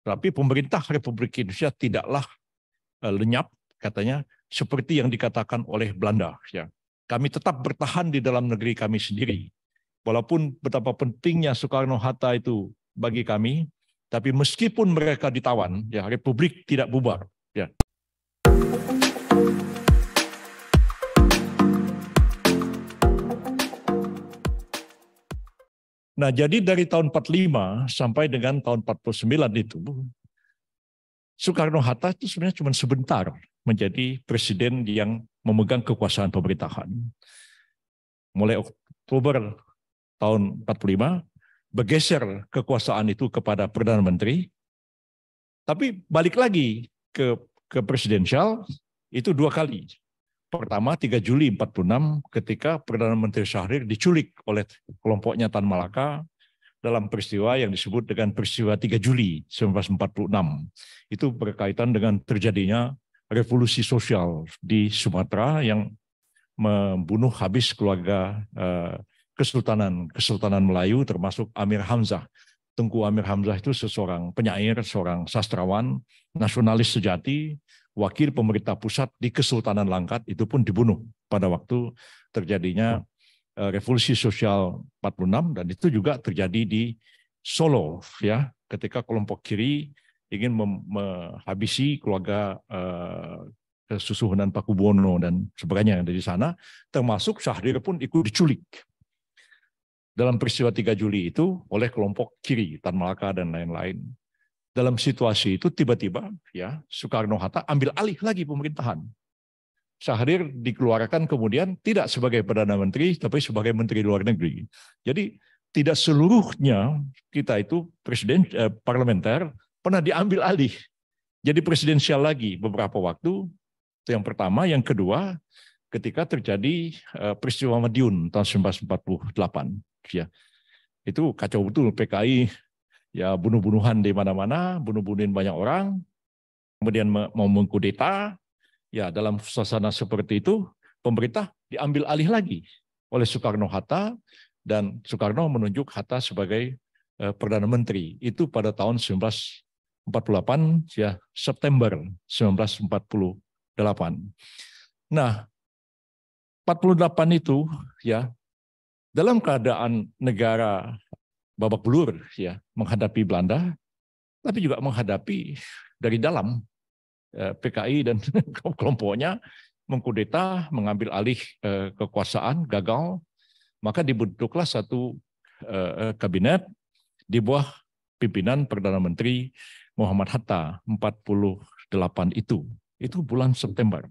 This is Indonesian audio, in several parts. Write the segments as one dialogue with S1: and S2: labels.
S1: Tapi pemerintah Republik Indonesia tidaklah lenyap, katanya, seperti yang dikatakan oleh Belanda. Ya. Kami tetap bertahan di dalam negeri kami sendiri. Walaupun betapa pentingnya Soekarno-Hatta itu bagi kami, tapi meskipun mereka ditawan, ya Republik tidak bubar. Ya. Nah, jadi dari tahun 45 sampai dengan tahun 49 itu, Soekarno-Hatta itu sebenarnya cuma sebentar menjadi presiden yang memegang kekuasaan pemerintahan. Mulai Oktober tahun 45, bergeser kekuasaan itu kepada Perdana Menteri, tapi balik lagi ke presidensial itu 2 kali. Pertama 3 Juli 46 ketika Perdana Menteri Syahrir diculik oleh kelompoknya Tan Malaka dalam peristiwa yang disebut dengan peristiwa 3 Juli 1946. Itu berkaitan dengan terjadinya revolusi sosial di Sumatera yang membunuh habis keluarga Kesultanan Melayu termasuk Amir Hamzah. Tengku Amir Hamzah itu seorang penyair, seorang sastrawan, nasionalis sejati, wakil pemerintah pusat di Kesultanan Langkat, itu pun dibunuh pada waktu terjadinya revolusi sosial 46, dan itu juga terjadi di Solo, ya, ketika kelompok kiri ingin menghabisi keluarga Kesusuhunan Pakubuwono dan sebagainya dari sana, termasuk Syahrir pun ikut diculik dalam peristiwa 3 Juli itu oleh kelompok kiri, Tan Malaka dan lain-lain. Dalam situasi itu tiba-tiba ya Soekarno-Hatta ambil alih lagi pemerintahan. Syahrir dikeluarkan kemudian tidak sebagai Perdana Menteri, tapi sebagai Menteri Luar Negeri. Jadi tidak seluruhnya kita itu parlementer pernah diambil alih. Jadi presidensial lagi beberapa waktu. Itu yang pertama. Yang kedua, ketika terjadi peristiwa Madiun tahun 1948. Ya, itu kacau betul PKI, ya bunuh-bunuhan di mana-mana, bunuh-bunuhin banyak orang, kemudian mau mengkudeta. Ya, dalam suasana seperti itu, pemerintah diambil alih lagi oleh Soekarno-Hatta, dan Soekarno menunjuk Hatta sebagai Perdana Menteri. Itu pada tahun 1948, ya September 1948. Nah, 48 itu, ya dalam keadaan negara babak belur, ya menghadapi Belanda, tapi juga menghadapi dari dalam PKI dan kelompoknya mengkudeta, mengambil alih kekuasaan, gagal, maka dibentuklah satu kabinet di bawah pimpinan Perdana Menteri Muhammad Hatta 48 itu bulan September.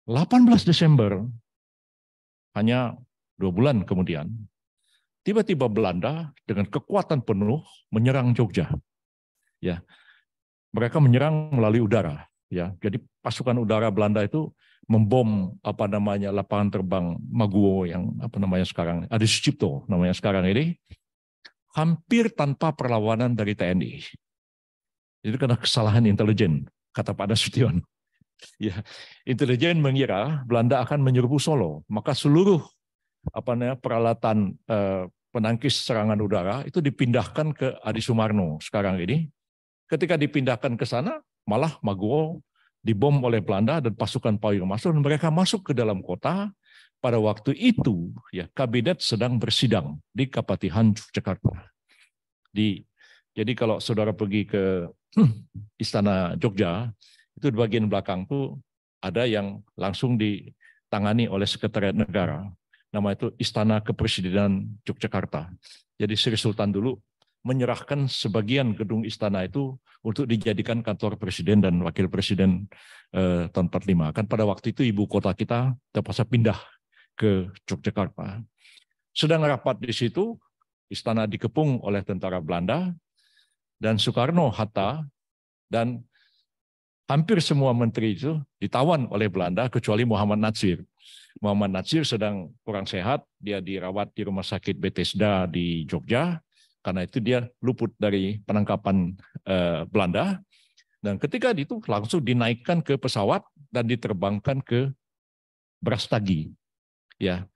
S1: 18 Desember, hanya 2 bulan kemudian, tiba-tiba Belanda dengan kekuatan penuh menyerang Jogja. Ya, mereka menyerang melalui udara. Ya, jadi pasukan udara Belanda itu membom lapangan terbang Maguwo yang sekarang Adi Sucipto namanya sekarang ini, hampir tanpa perlawanan dari TNI. Itu karena kesalahan intelijen, kata Pak Nasution. Ya, intelijen mengira Belanda akan menyerbu Solo, maka seluruh peralatan penangkis serangan udara itu dipindahkan ke Adi Sumarno sekarang ini. Ketika dipindahkan ke sana, malah Maguwo dibom oleh Belanda dan pasukan Payung masuk, dan mereka masuk ke dalam kota. Pada waktu itu, ya kabinet sedang bersidang di Kapatihan, Yogyakarta. Jadi kalau saudara pergi ke Istana Jogja, itu di bagian belakang tuh ada yang langsung ditangani oleh Sekretariat Negara. Nama itu Istana Kepresidenan Yogyakarta. Jadi Sri Sultan dulu menyerahkan sebagian gedung istana itu untuk dijadikan kantor presiden dan wakil presiden tahun 45. Kan pada waktu itu ibu kota kita terpaksa pindah ke Yogyakarta. Sedang rapat di situ, istana dikepung oleh tentara Belanda, dan Soekarno, Hatta, dan hampir semua menteri itu ditawan oleh Belanda kecuali Muhammad Natsir. Muhammad Natsir sedang kurang sehat, dia dirawat di rumah sakit Bethesda di Jogja, karena itu dia luput dari penangkapan Belanda, dan ketika itu langsung dinaikkan ke pesawat dan diterbangkan ke Brastagi. Ya,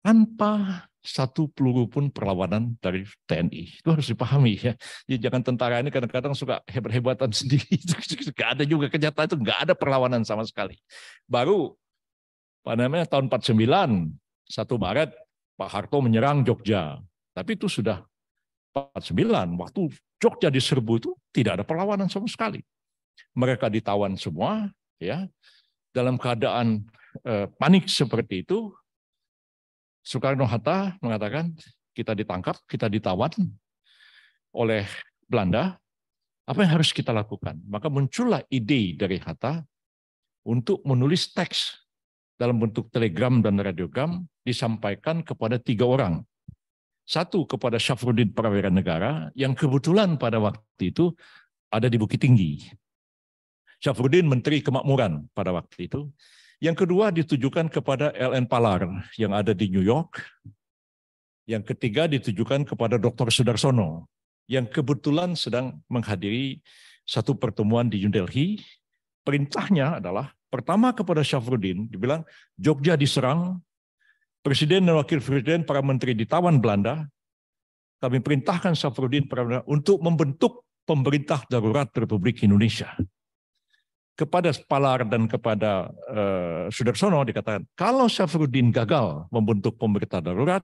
S1: tanpa satu peluru pun perlawanan dari TNI. Itu harus dipahami ya. Jadi jangan tentara ini kadang-kadang suka hebat-hebatan sendiri. Nggak ada juga kenyataan itu, nggak ada perlawanan sama sekali. Baru tahun 49, 1 Maret, Pak Harto menyerang Jogja. Tapi itu sudah 49, waktu Jogja diserbu itu tidak ada perlawanan sama sekali. Mereka ditawan semua, ya. Dalam keadaan panik seperti itu, Soekarno-Hatta mengatakan kita ditangkap, kita ditawan oleh Belanda, apa yang harus kita lakukan? Maka muncullah ide dari Hatta untuk menulis teks dalam bentuk telegram dan radiogram disampaikan kepada 3 orang. Satu kepada Syafruddin Prawira Negara yang kebetulan pada waktu itu ada di Bukit Tinggi. Syafruddin Menteri Kemakmuran pada waktu itu. Yang kedua ditujukan kepada L.N. Palar yang ada di New York. Yang ketiga ditujukan kepada Dr. Sudarsono yang kebetulan sedang menghadiri satu pertemuan di New Delhi. Perintahnya adalah pertama kepada Syafruddin, dibilang Jogja diserang, Presiden dan Wakil Presiden, para menteri ditawan Belanda. Kami perintahkan Syafruddin untuk membentuk pemerintah darurat Republik Indonesia. Kepada Palar dan kepada Sudarsono dikatakan, kalau Syafruddin gagal membentuk pemerintah darurat,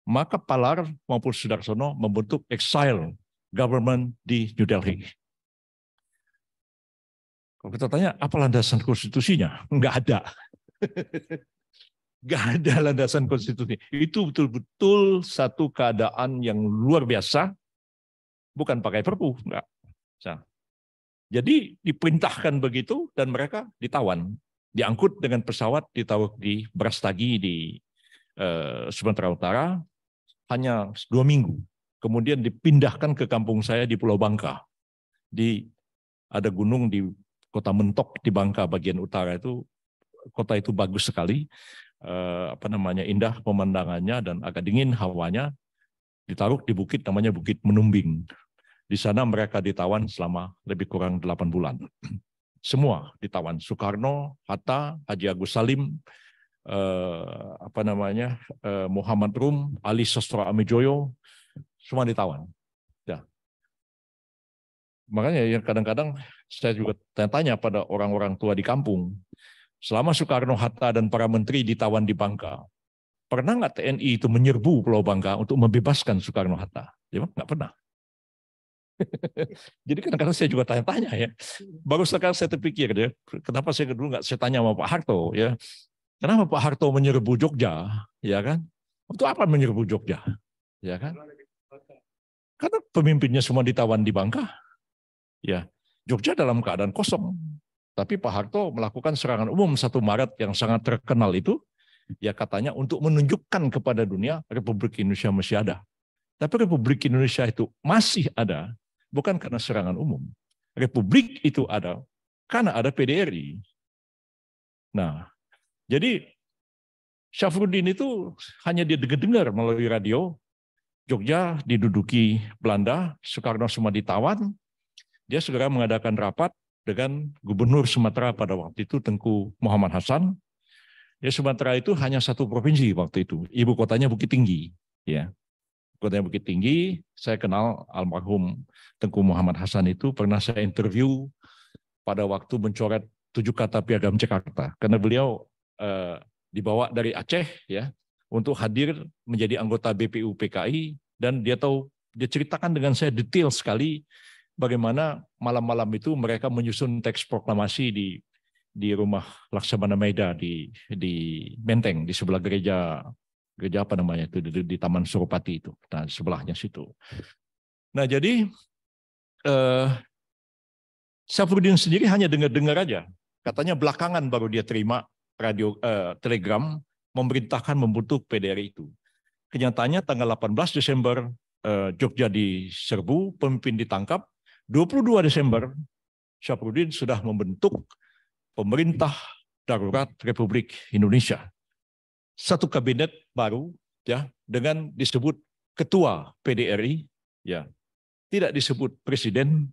S1: maka Palar maupun Sudarsono membentuk exile government di New Delhi. Kalau kita tanya, apa landasan konstitusinya? Enggak ada. Enggak ada landasan konstitusi. Itu betul-betul satu keadaan yang luar biasa, bukan pakai perpu, enggak. Jadi diperintahkan begitu dan mereka ditawan, diangkut dengan pesawat, ditaruh di Brastagi di Sumatera Utara hanya 2 minggu. Kemudian dipindahkan ke kampung saya di Pulau Bangka. Ada gunung di Kota Mentok di Bangka bagian utara itu, kota itu bagus sekali, indah pemandangannya dan agak dingin hawanya. Ditaruh di bukit namanya Bukit Menumbing. Di sana mereka ditawan selama lebih kurang 8 bulan. Semua ditawan. Soekarno, Hatta, Haji Agus Salim, Muhammad Rum, Ali Sastro Amijoyo, semua ditawan. Ya. Makanya yang kadang-kadang saya juga tanya pada orang-orang tua di kampung, selama Soekarno, Hatta, dan para menteri ditawan di Bangka, pernah nggak TNI itu menyerbu Pulau Bangka untuk membebaskan Soekarno, Hatta? Ya, nggak pernah. Jadi kadang-kadang saya juga tanya-tanya ya. Baru sekarang saya terpikir ya, kenapa saya dulu nggak saya tanya sama Pak Harto ya. Kenapa Pak Harto menyerbu Jogja, ya kan? Untuk apa menyerbu Jogja, ya kan? Karena pemimpinnya semua ditawan di Bangka, ya. Jogja dalam keadaan kosong. Tapi Pak Harto melakukan serangan umum 1 Maret yang sangat terkenal itu, ya katanya untuk menunjukkan kepada dunia Republik Indonesia masih ada. Tapi Republik Indonesia itu masih ada bukan karena serangan umum. Republik itu ada karena ada PDRI. Nah, jadi Syafruddin itu hanya dia dengar melalui radio, Jogja diduduki Belanda, Soekarno semua ditawan, dia segera mengadakan rapat dengan Gubernur Sumatera pada waktu itu, Tengku Muhammad Hasan. Ya, Sumatera itu hanya 1 provinsi waktu itu, ibu kotanya Bukit Tinggi. Ya. Kotanya Bukit Tinggi, saya kenal almarhum Tengku Muhammad Hasan itu, pernah saya interview pada waktu mencoret 7 kata Piagam Jakarta, karena beliau dibawa dari Aceh ya untuk hadir menjadi anggota BPU PKI, dan dia ceritakan dengan saya detail sekali bagaimana malam-malam itu mereka menyusun teks proklamasi di rumah Laksamana Maeda di Menteng di sebelah gereja apa namanya itu di Taman Suropati itu, nah sebelahnya situ. Nah jadi Syafruddin sendiri hanya dengar-dengar aja, katanya belakangan baru dia terima telegram memerintahkan membentuk PDRI itu. Kenyataannya tanggal 18 Desember Jogja diserbu, pemimpin ditangkap, 22 Desember Syafruddin sudah membentuk pemerintah darurat Republik Indonesia. Satu kabinet baru ya dengan disebut ketua PDRI ya. Tidak disebut presiden,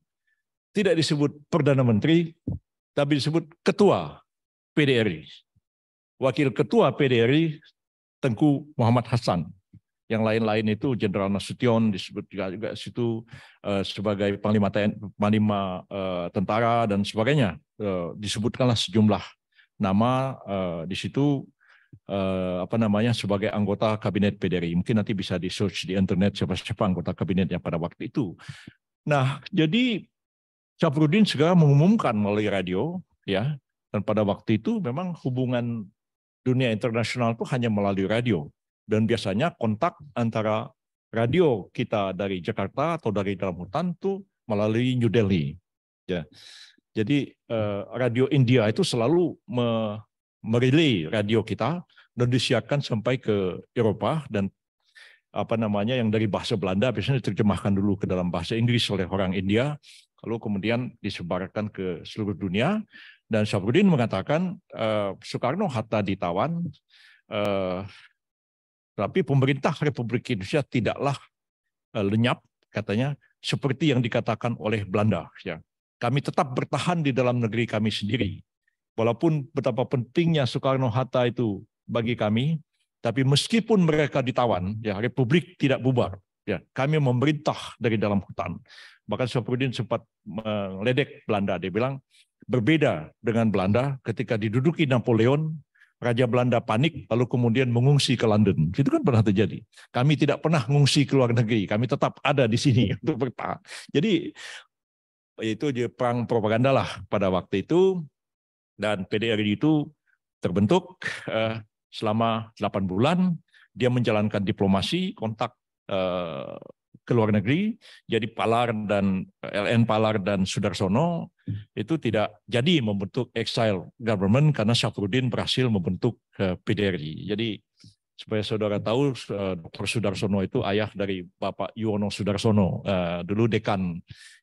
S1: tidak disebut perdana menteri, tapi disebut ketua PDRI. Wakil ketua PDRI Tengku Muhammad Hasan. Yang lain-lain itu Jenderal Nasution disebut juga situ sebagai panglima tentara dan sebagainya. Disebutkanlah sejumlah nama di situ sebagai anggota kabinet PDRI. Mungkin nanti bisa di search di internet siapa-siapa anggota kabinetnya pada waktu itu. Nah, jadi Syafruddin segera mengumumkan melalui radio, ya. Dan pada waktu itu memang hubungan dunia internasional itu hanya melalui radio. Dan biasanya kontak antara radio kita dari Jakarta atau dari dalam hutan itu melalui New Delhi. Ya. Jadi radio India itu selalu merelay radio kita dan disiarkan sampai ke Eropa, dan yang dari bahasa Belanda biasanya diterjemahkan dulu ke dalam bahasa Inggris oleh orang India, lalu kemudian disebarkan ke seluruh dunia. Dan Syafruddin mengatakan Soekarno-Hatta ditawan, tapi pemerintah Republik Indonesia tidaklah lenyap, katanya, seperti yang dikatakan oleh Belanda. Ya. Kami tetap bertahan di dalam negeri kami sendiri. Walaupun betapa pentingnya Soekarno-Hatta itu bagi kami, tapi meskipun mereka ditawan, ya, Republik tidak bubar. Ya, kami memerintah dari dalam hutan. Bahkan Syafruddin sempat meledek Belanda. Dia bilang, berbeda dengan Belanda ketika diduduki Napoleon, Raja Belanda panik, lalu kemudian mengungsi ke London. Itu kan pernah terjadi. Kami tidak pernah mengungsi ke luar negeri, kami tetap ada di sini untuk bertahan. Jadi itu perang propaganda lah pada waktu itu, dan PDRI itu terbentuk selama 8 bulan. Dia menjalankan diplomasi, kontak ke luar negeri. Jadi LN Palar dan Sudarsono itu tidak jadi membentuk exile government karena Syafruddin berhasil membentuk PDRI. Jadi supaya saudara tahu, Dr. Sudarsono itu ayah dari Bapak Yuwono Sudarsono, dulu dekan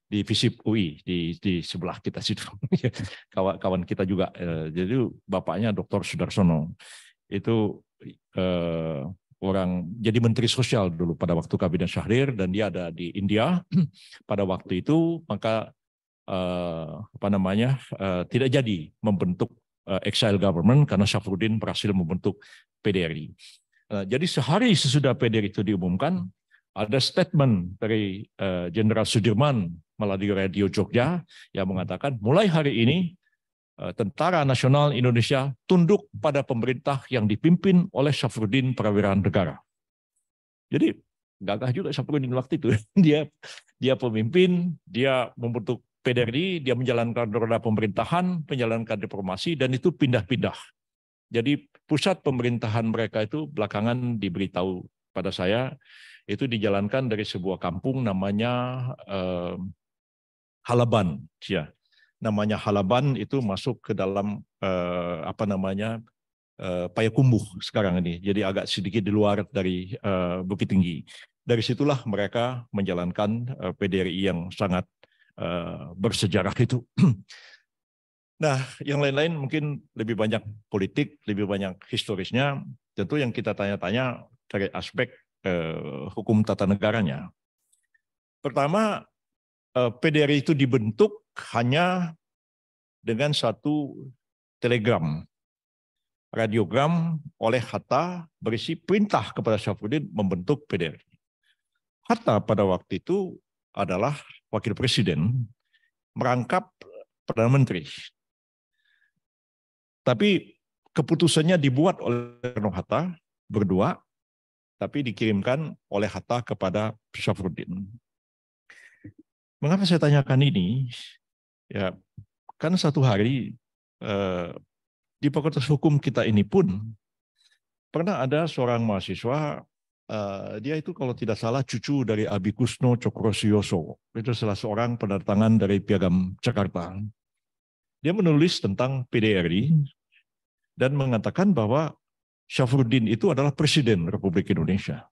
S1: di FISIP UI di sebelah kita situ. Kawan kita juga. Jadi bapaknya Dr. Sudarsono itu orang jadi menteri sosial dulu pada waktu kabinet Syahrir, dan dia ada di India pada waktu itu. Maka tidak jadi membentuk exile government karena Syafruddin berhasil membentuk PDRI. Jadi sehari sesudah PDRI itu diumumkan, ada statement dari Jenderal Sudirman melalui radio Jogja yang mengatakan, mulai hari ini Tentara Nasional Indonesia tunduk pada pemerintah yang dipimpin oleh Syafruddin Prawira Negara. Jadi gagah juga Syafruddin waktu itu. Dia pemimpin, dia membentuk PDRI, dia menjalankan roda pemerintahan, menjalankan diplomasi, dan itu pindah-pindah. Jadi pusat pemerintahan mereka itu belakangan diberitahu pada saya, itu dijalankan dari sebuah kampung namanya Halaban. Ya. Namanya Halaban itu masuk ke dalam Payakumbuh sekarang ini. Jadi agak sedikit di luar dari Bukit Tinggi. Dari situlah mereka menjalankan PDRI yang sangat bersejarah itu. Nah, yang lain-lain mungkin lebih banyak politik, lebih banyak historisnya. Tentu yang kita tanya-tanya dari aspek hukum tata negaranya. Pertama, PDRI itu dibentuk hanya dengan satu telegram, radiogram oleh Hatta berisi perintah kepada Syafruddin membentuk PDRI. Hatta pada waktu itu adalah wakil presiden, merangkap Perdana Menteri. Tapi keputusannya dibuat oleh Soekarno-Hatta berdua, tapi dikirimkan oleh Hatta kepada Syafruddin. Mengapa saya tanyakan ini? Ya, karena satu hari di Fakultas Hukum kita ini pun pernah ada seorang mahasiswa, dia itu kalau tidak salah cucu dari Abi Kusno Cokrosioso. Itu salah seorang penertangan dari Piagam Jakarta. Dia menulis tentang PDRI dan mengatakan bahwa Syafruddin itu adalah Presiden Republik Indonesia.